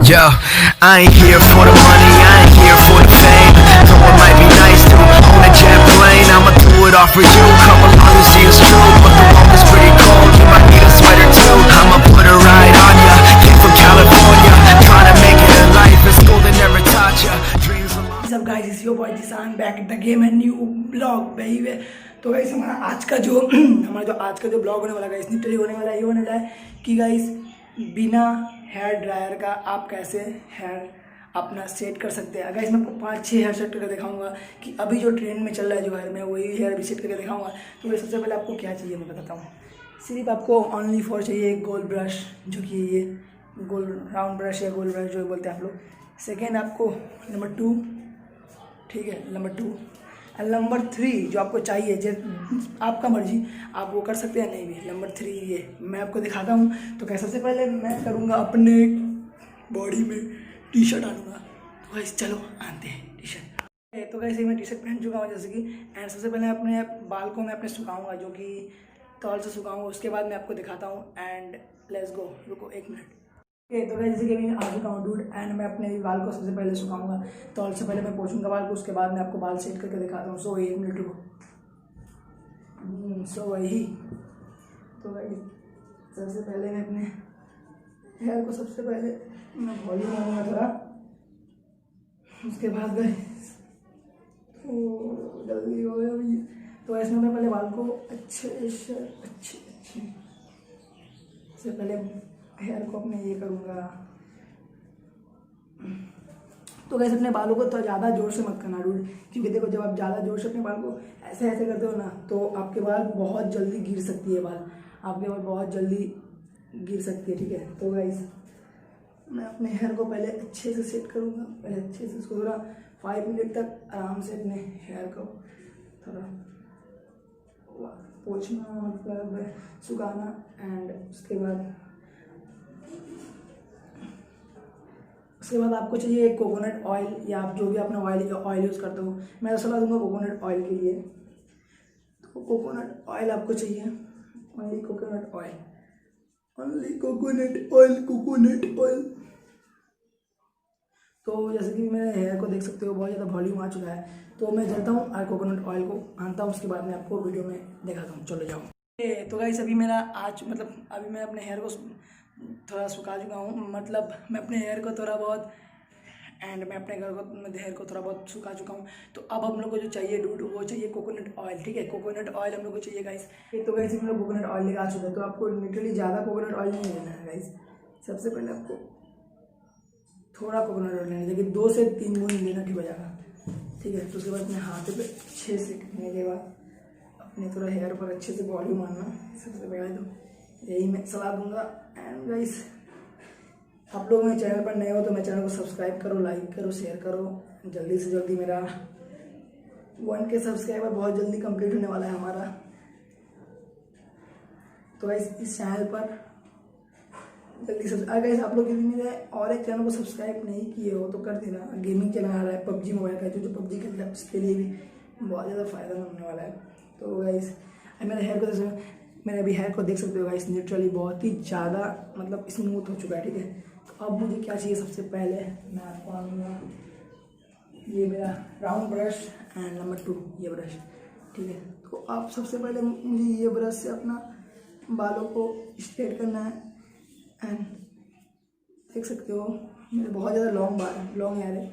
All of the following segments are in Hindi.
Yo, I ain't here for the money, I ain't here for the fame. Though it might be nice to own a jet plane, I'ma do it all for you. Come along and see it's true, but the world is pretty cold. You might need a sweater too. I'ma put a ride on ya. Came from California, trying to make it in life. And school that never taught ya. Dreams of What's up guys, it's your boy Jisan back at the game and new blog baby। तो गाइस हमारा आज का जो ब्लॉग होने वाला गाइस लिटरली होने वाला है कि गाइस बिना हेयर ड्रायर का आप कैसे हेयर अपना सेट कर सकते हैं। गाइस मैं आपको 5-6 हेयर सेट करके दिखाऊंगा कि अभी जो ट्रेंड में चल रहा है जो हेयर में वही हेयर भी सेट करके दिखाऊंगा। तो वैसे सबसे पहले आपको क्या चाहिए मैं बताता हूँ। सिर्फ आपको ओनली फॉर चाहिए एक गोल ब्रश, जो कि ये गोल राउंड ब्रश या गोल ब्रश जो बोलते हैं आप लोग। सेकेंड आपको नंबर 2, ठीक है, नंबर 2 और नंबर 3 जो आपको चाहिए, आपका मर्जी, आप वो कर सकते हैं नहीं भी। नंबर 3 ये मैं आपको दिखाता हूँ। तो क्या सबसे पहले मैं करूँगा अपने बॉडी में टी शर्ट डालूँगा। तो गाइस चलो आते हैं टी शर्ट। तो गाइस मैं टी शर्ट पहन चुका हूँ जैसे कि, एंड सबसे पहले अपने बाल को मैं अपने सुखाऊँगा, जो कि तौल से सुखाऊँगा। उसके बाद मैं आपको दिखाता हूँ एंड लेट्स गो। रुको 1 मिनट। तो गाइस जैसे कि मैं आ चुका हूँ डूड, एंड मैं अपने बाल को सबसे पहले सुखाऊंगा। तौल से पहले मैं पोंछूंगा बाल को, उसके बाद मैं आपको बाल सेट करके दिखाता हूँ। सो 1 मिनट रुको। सो वही तो गाइस सबसे पहले मैं अपने हेयर को सबसे पहले मैं वॉल्यूम मारूंगा थोड़ा। उसके बाद गाइस जल्दी हो गया भैया। तो ऐसे मैं पहले बाल को अच्छे से पहले हेयर को अपने ये करूँगा। तो कैसे अपने बालों को तो ज़्यादा जोर से मत करना डूड, क्योंकि देखो जब आप ज़्यादा जोर से अपने बाल को ऐसे करते हो ना, तो आपके बाल बहुत जल्दी गिर सकती है। आपके बाल बहुत जल्दी गिर सकती है, ठीक है। तो गाइस मैं अपने हेयर को पहले अच्छे से सेट करूँगा। पहले अच्छे से इसको थोड़ा 5 मिनट तक आराम से अपने हेयर को थोड़ा पोंछना, मतलब सुखाना। एंड उसके बाद आपको चाहिए कोकोनट ऑयल, या आप जो भी अपना ऑयल यूज़ करते हो। मैं तो सलाह दूंगा कोकोनट ऑयल के लिए। तो कोकोनट ऑयल आपको चाहिए, only coconut oil, only coconut oil. तो जैसे कि मेरे हेयर को देख सकते हो बहुत ज़्यादा वॉल्यूम आ चुका है। तो मैं चलता हूँ और कोकोनट ऑयल को आनता हूँ, उसके बाद मैं आपको वीडियो में दिखाता हूँ। चलो जाओ। तो गाइस अभी मेरा अभी मैं अपने हेयर को थोड़ा सुखा चुका हूँ, मतलब मैं अपने हेयर को थोड़ा बहुत मैं अपने हेयर को थोड़ा बहुत सुखा चुका हूँ। तो अब हम लोग को जो चाहिए डूड, वो चाहिए कोकोनट ऑयल, ठीक है। कोकोनट ऑयल हम लोग को चाहिए गाइस। तो गाइस हम लोग कोकोनट ऑयल लेकर आ चुके हैं। तो आपको लिटरली ज़्यादा कोकोनट ऑयल नहीं लेना है गाइस। सबसे पहले आपको थोड़ा कोकोनट ऑयल लेना है, लेकिन 2 से 3 बूंद लेना ठीक हो जाएगा, ठीक है। तो उसके बाद अपने हाथ पे अच्छे से करने के बाद अपने थोड़ा हेयर पर अच्छे से वॉल्यूम मारना। सबसे पहले तो यही मैं सलाह दूंगा। एंड गाइस आप लोग मेरे चैनल पर नए हो तो मेरे चैनल को सब्सक्राइब करो, लाइक करो, शेयर करो। जल्दी से जल्दी मेरा 1K सब्सक्राइबर बहुत जल्दी कंप्लीट होने वाला है हमारा। तो गाइस इस चैनल पर जल्दी से गाइस आप लोग यदि मेरे और एक चैनल को सब्सक्राइब नहीं किए हो तो कर देना। गेमिंग चैनल आ रहा है PUBG मोबाइल का, जो PUBG के लिए उसके लिए भी बहुत ज़्यादा फायदा होने वाला है। तो गाइस मेरे हेयर को मैंने अभी हेयर को देख सकते हो गाइस, लिटरली बहुत ही ज़्यादा मतलब स्मूथ हो चुका है, ठीक है। तो अब मुझे क्या चाहिए, सबसे पहले मैं आपको आऊँगा ये मेरा राउंड ब्रश एंड नंबर 2 ये ब्रश, ठीक है। तो आप सबसे पहले मुझे ये ब्रश से अपना बालों को स्ट्रेट करना है। एंड देख सकते हो मेरे बहुत ज़्यादा लॉन्ग हेयर है,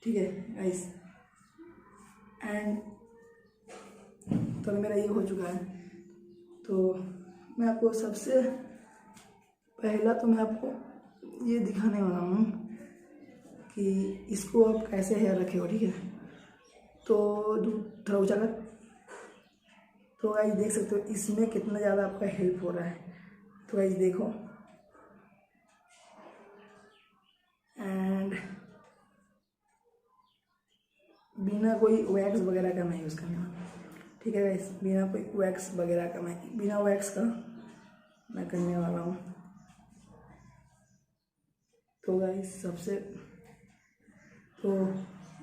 ठीक है गाइस। एंड तो मेरा ये हो चुका है। तो मैं आपको सबसे पहला तो मैं आपको ये दिखाने वाला हूँ कि इसको आप कैसे हेयर रखे हो, ठीक है। तो थोड़ा ऊँचा कर। तो गाइस देख सकते हो इसमें कितना ज़्यादा आपका हेल्प हो रहा है। तो गाइस देखो, एंड बिना कोई वैक्स वगैरह का मैं यूज़ करने वाला, ठीक है गाइस। बिना कोई वैक्स वगैरह का बिना वैक्स का मैं करने वाला हूँ। तो गाइस सबसे तो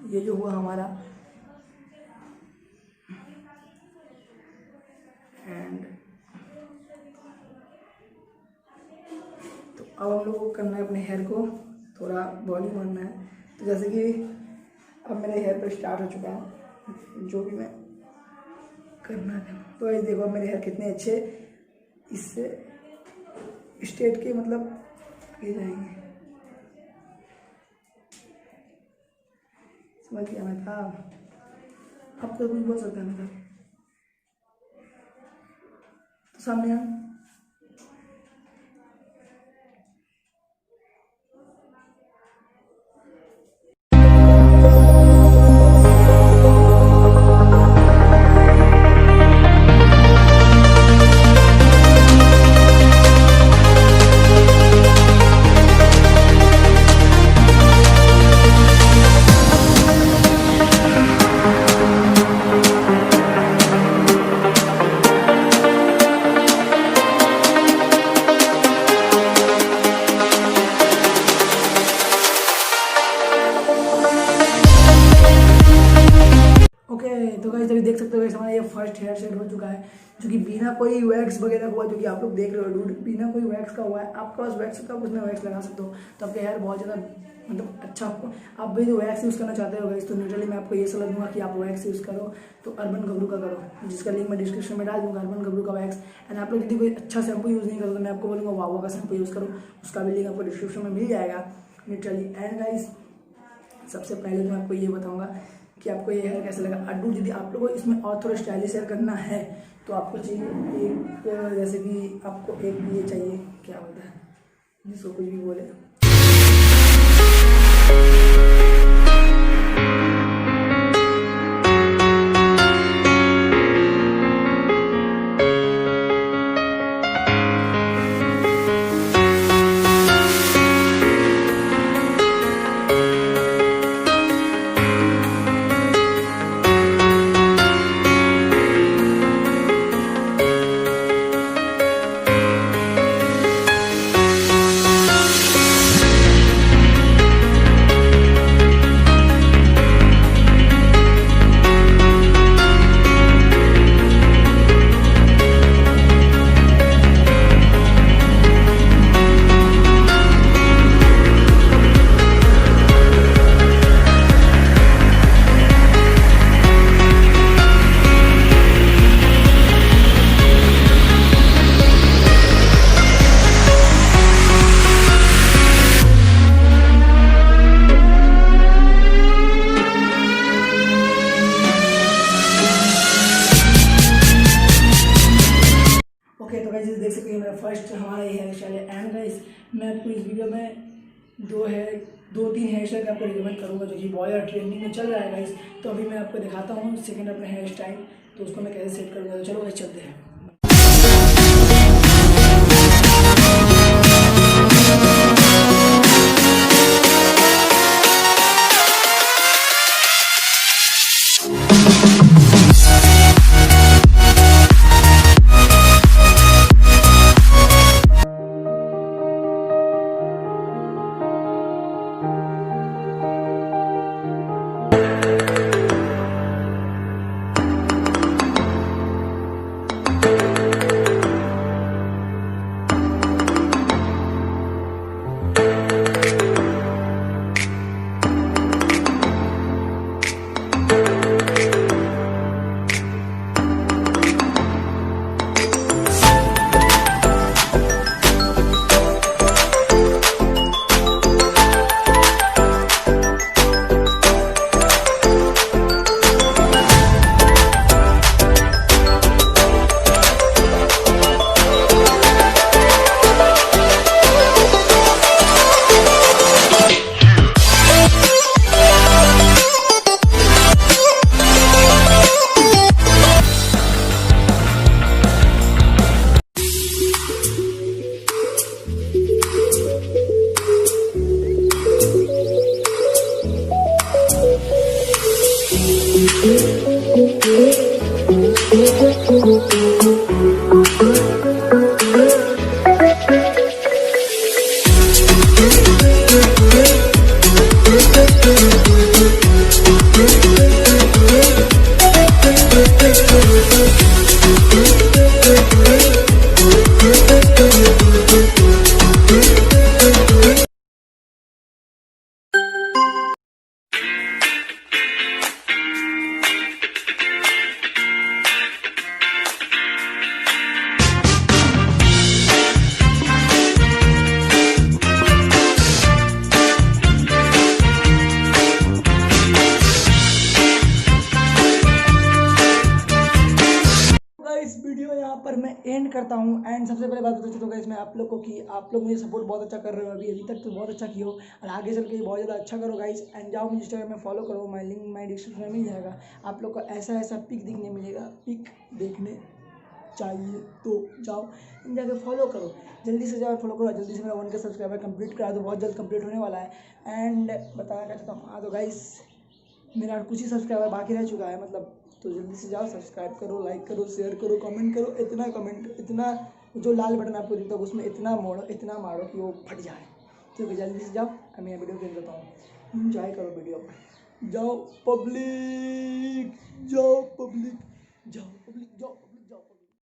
ये जो हुआ हमारा, एंड तो अब हम लोग को करना है अपने हेयर को थोड़ा वॉल्यूम बढ़ना है। तो जैसे कि अब मेरे हेयर पे स्टार्ट हो चुका है जो भी मैं करना है। तो ये देखो मेरे हेयर कितने अच्छे इससे स्ट्रेट के मतलब ये जाएंगे, समझ गया मैं था। अब तो कुछ बोल सकता है मतलब तो सामने आ। तो गाइस अभी देख सकते हो हमारा ये फर्स्ट हेयर सेट हो चुका है जो कि बिना कोई वैक्स वगैरह हुआ, जो कि आप लोग देख रहे हो डूड, बिना कोई वैक्स का हुआ है। आपके पास वैक्स का उसमें वैक्स लगा सकते हो तो आपके हेयर बहुत ज़्यादा मतलब अच्छा। आप भी जो वैक्स यूज़ करना चाहते हो गाइस तो न्यूट्रली मैं आपको ये सलाह दूंगा कि आप वैक्स यूज़ करो तो अर्बन गबरू का करो, जिसका लिंक मैं डिस्क्रिप्शन में डाल दूंगा, अर्बन गबरू का वैक्स। एंड आप लोग यदि कोई अच्छा शैम्पू यूज़ नहीं करो तो मैं आपको बोलूँगा वावा का शैम्पू यूज़ करो, उसका भी लिंक आपको डिस्क्रिप्शन में मिल जाएगा न्यूट्रली। एंड गाइस सबसे पहले तो मैं आपको ये बताऊंगा कि आपको ये हेयर कैसा लगा। अड्डू यदि आप लोगों को इसमें और थोड़ा स्टाइलिश हेयर करना है तो आपको चाहिए एक, जैसे कि आपको एक ये चाहिए, क्या बोलता है जिसको कुछ भी बोले, तो गाइस देख सकते हैं मेरा फर्स्ट हमारा ये हेयर स्टाइल है। एंड गाइस मैं आपको इस वीडियो में दो तीन हेयर स्टाइल आपको रिकमेंड करूँगा जो कि बहुत ज़्यादा ट्रेंडिंग में चल रहा है गाइस। तो अभी मैं आपको दिखाता हूँ सेकंड अपना हेयर स्टाइल, तो उसको मैं कैसे सेट करूँगा। तो चलो गाइस चलते हैं। करता हूँ। एंड सबसे पहले बात बता चुका इसमें आप लोग को कि आप लोग मुझे सपोर्ट बहुत अच्छा कर रहे हो, अभी तक तो बहुत अच्छा किए हो और आगे चल के बहुत ज़्यादा अच्छा करो गाइस। एंड जाओ मुझे इंस्टाग्राम में फॉलो करो, माई लिंक माई डिस्क्रिप्शन में मिल जाएगा। आप लोग को ऐसा ऐसा पिक दिखने मिलेगा, पिक देखने चाहिए तो जाओ जाके फॉलो करो, जल्दी से जाओ फॉलो करो, जल्दी से मेरा 1K सब्सक्राइबर कंप्लीट करा दो, बहुत जल्द कंप्लीट होने वाला है। एंड बताना क्या चाहता हूँ, हाँ तो गाइस मेरा कुछ ही सब्सक्राइबर बाकी रह चुका है मतलब, तो जल्दी से जाओ सब्सक्राइब करो, लाइक करो, शेयर करो, कमेंट करो, इतना कमेंट, इतना जो लाल बटन आपको दिखता है उसमें इतना मोड़ो, इतना मारो कि वो फट जाए। ठीक है, जल्दी से जाओ, मैं वीडियो देख देता हूँ, इंजॉय करो वीडियो, जाओ पब्लिक, जाओ पब्लिक, जाओ।